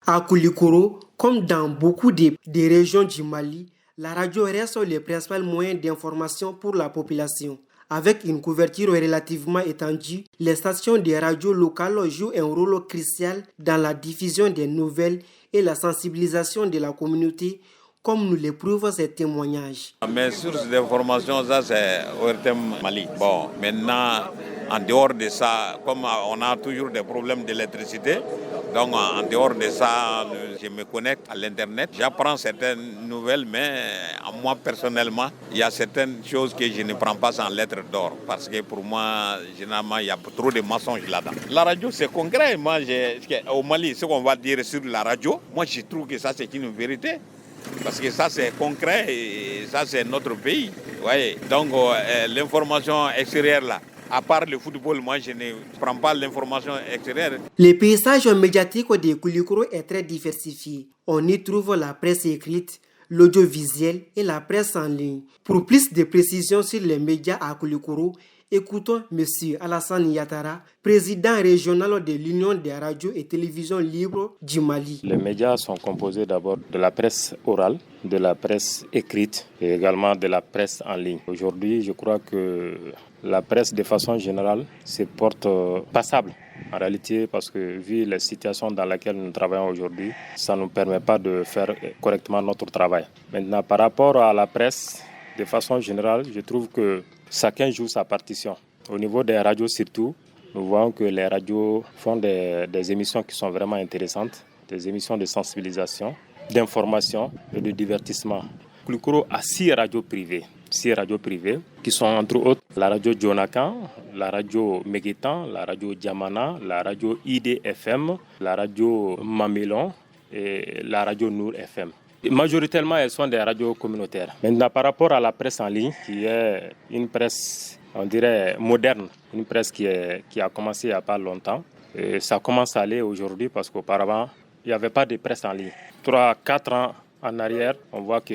À Koulikoro, comme dans beaucoup des régions du Mali, la radio reste le principal moyen d'information pour la population. Avec une couverture relativement étendue, les stations de radio locales jouent un rôle crucial dans la diffusion des nouvelles et la sensibilisation de la communauté, comme nous le prouvent ces témoignages. Mes sources d'information, ça c'est ORTM Mali. Bon, maintenant, en dehors de ça, comme on a toujours des problèmes d'électricité, donc en dehors de ça, je me connecte à l'internet. J'apprends certaines nouvelles, mais moi personnellement, il y a certaines choses que je ne prends pas en lettres d'or. Parce que pour moi, généralement, il y a trop de mensonges là-dedans. La radio, c'est concret. Moi, au Mali, ce qu'on va dire sur la radio, moi je trouve que ça c'est une vérité. Parce que ça c'est concret et ça c'est notre pays. Ouais. Donc l'information extérieure là, à part le football, moi je ne prends pas l'information extérieure. Le paysage médiatique de Koulikoro est très diversifié. On y trouve la presse écrite, l'audiovisuel et la presse en ligne. Pour plus de précisions sur les médias à Koulikoro, écoutons M. Alassane Ouattara, président régional de l'Union des radios et télévisions libres du Mali. Les médias sont composés d'abord de la presse orale, de la presse écrite et également de la presse en ligne. Aujourd'hui, je crois que la presse, de façon générale, se porte passable. En réalité, parce que vu la situation dans laquelle nous travaillons aujourd'hui, ça ne nous permet pas de faire correctement notre travail. Maintenant, par rapport à la presse, de façon générale, je trouve que chacun joue sa partition. Au niveau des radios surtout, nous voyons que les radios font des émissions qui sont vraiment intéressantes, des émissions de sensibilisation, d'information et de divertissement. Koulikoro a 6 radios privées qui sont entre autres la radio Djonakan, la radio Meguetan, la radio Diamana, la radio IDFM, la radio Mamelon et la radio Nour FM. Majoritairement, elles sont des radios communautaires. Maintenant, par rapport à la presse en ligne, qui est une presse, on dirait, moderne, une presse qui a commencé il n'y a pas longtemps, et ça commence à aller aujourd'hui parce qu'auparavant, il n'y avait pas de presse en ligne. 3-4 ans en arrière, on voit que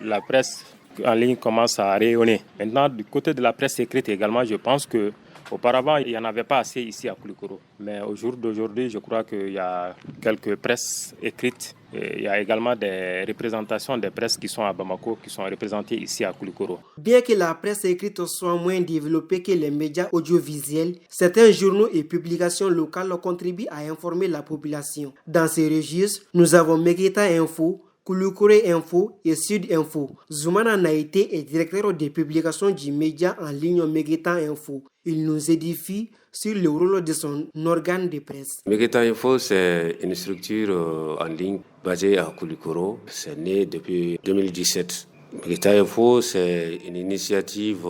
la presse en ligne commence à rayonner. Maintenant, du côté de la presse écrite également, je pense que auparavant, il n'y en avait pas assez ici à Koulikoro. Mais au jour d'aujourd'hui, je crois qu'il y a quelques presses écrites. Et il y a également des représentations des presses qui sont à Bamako, qui sont représentées ici à Koulikoro. Bien que la presse écrite soit moins développée que les médias audiovisuels, certains journaux et publications locales contribuent à informer la population. Dans ces registres, nous avons Megueta Info, Koulikoro Info et Sud Info. Zoumana Naïté est directeur de publication du média en ligne Megueta Info. Il nous édifie sur le rôle de son organe de presse. Megueta Info, c'est une structure en ligne basée à Koulikoro. C'est né depuis 2017. Megueta Info, c'est une initiative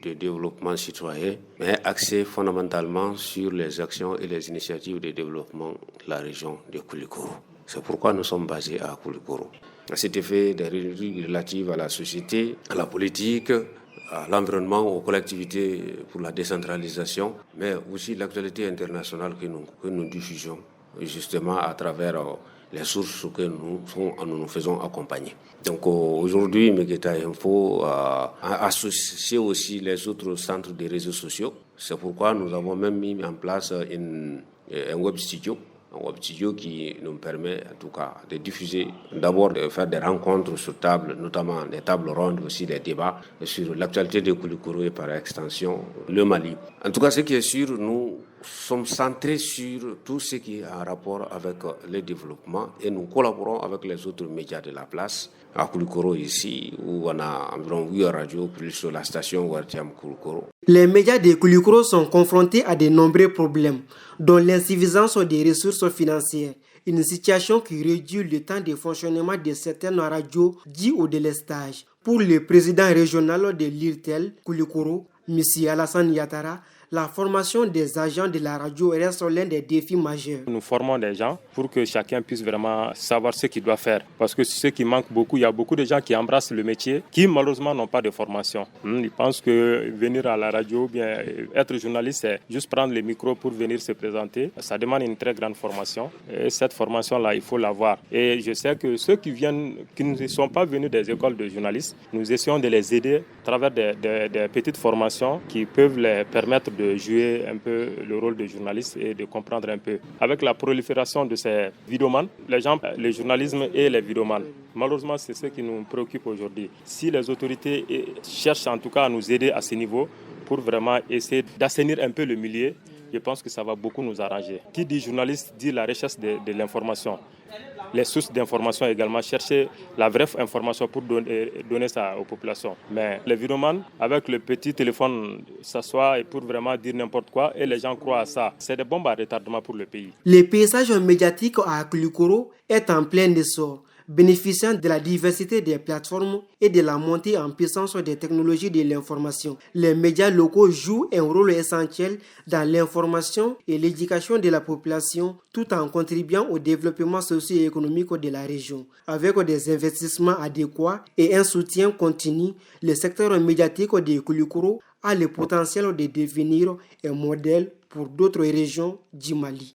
de développement citoyen, mais axée fondamentalement sur les actions et les initiatives de développement de la région de Koulikoro. C'est pourquoi nous sommes basés à Koulikoro. À cet effet, des rubriques relatives à la société, à la politique, à l'environnement, aux collectivités pour la décentralisation, mais aussi l'actualité internationale que nous diffusons justement à travers les sources que nous faisons accompagner. Donc aujourd'hui, Megueta Info a associé aussi les autres centres des réseaux sociaux. C'est pourquoi nous avons même mis en place un web studio qui nous permet en tout cas de diffuser, d'abord de faire des rencontres sur table, notamment des tables rondes, aussi des débats sur l'actualité de Koulikoro et par extension le Mali. En tout cas, ce qui est sûr, nous sommes centrés sur tout ce qui est en rapport avec le développement et nous collaborons avec les autres médias de la place. À Koulikoro ici, où on a environ 8 radios plus la station ORTM Koulikoro. Les médias de Koulikoro sont confrontés à de nombreux problèmes, dont l'insuffisance des ressources financières, une situation qui réduit le temps de fonctionnement de certaines radios dû au délestage. Pour le président régional de l'IRTEL Koulikoro, M. Alassane Ouattara, la formation des agents de la radio reste l'un des défis majeurs. Nous formons des gens pour que chacun puisse vraiment savoir ce qu'il doit faire. Parce que ce qui manque beaucoup, il y a beaucoup de gens qui embrassent le métier, qui malheureusement n'ont pas de formation. Ils pensent que venir à la radio, bien être journaliste, c'est juste prendre le micro pour venir se présenter. Ça demande une très grande formation. Et cette formation-là, il faut l'avoir. Et je sais que ceux qui ne sont pas venus des écoles de journalistes, nous essayons de les aider à travers des petites formations qui peuvent les permettre de jouer un peu le rôle de journaliste et de comprendre un peu. Avec la prolifération de ces vidéomans, les journalismes et les vidéomans, malheureusement, c'est ce qui nous préoccupe aujourd'hui. Si les autorités cherchent en tout cas à nous aider à ce niveau pour vraiment essayer d'assainir un peu le milieu, je pense que ça va beaucoup nous arranger. Qui dit journaliste dit la recherche de l'information. Les sources d'information également, chercher la vraie information pour donner ça aux populations. Mais les vidéomans, avec le petit téléphone, s'assoient pour vraiment dire n'importe quoi et les gens croient à ça. C'est des bombes à retardement pour le pays. Le paysage médiatique à Koulikoro est en plein essor, bénéficiant de la diversité des plateformes et de la montée en puissance des technologies de l'information. Les médias locaux jouent un rôle essentiel dans l'information et l'éducation de la population, tout en contribuant au développement socio-économique de la région. Avec des investissements adéquats et un soutien continu, le secteur médiatique de Koulikoro a le potentiel de devenir un modèle pour d'autres régions du Mali.